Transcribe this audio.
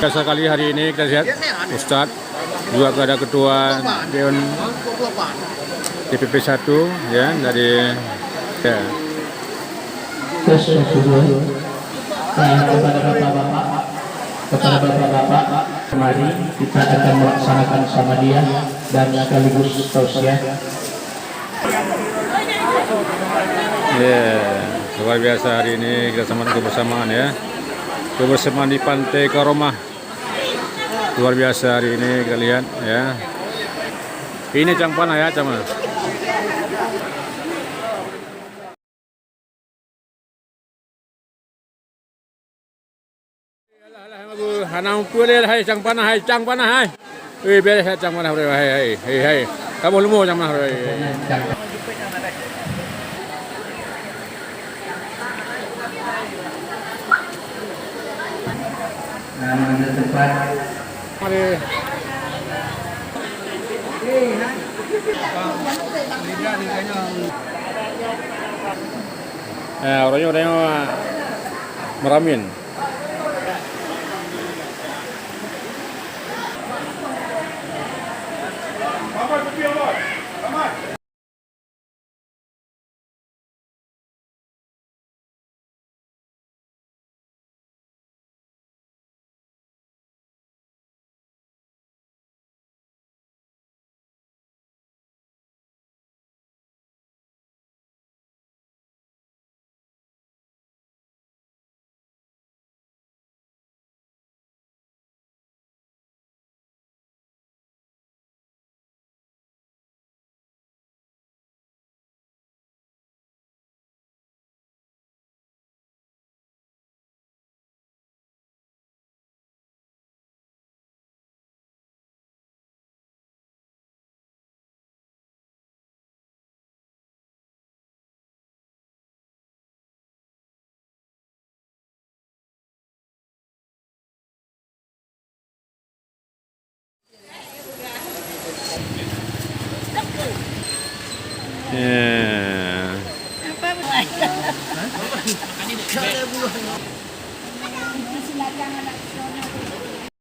Biasa kali hari ini kita lihat Ustadz juga ada ketua Dewan DPP 1 ya dari ya. Kepada bapak-bapak, mari kita akan melaksanakan sama dia dan sekaligus tausiah. Luar biasa hari ini kita sama kebersamaan ya. Kebersamaan di Pantai Karomah. Luar biasa hari ini kita lihat ya. Ini Cangpana ya, Cama. Hanang pulih hai Cangpana hai. Wih biasa Cangpana hai. Kamu lemu Cangpana hai. Mari. Orangnya meramin.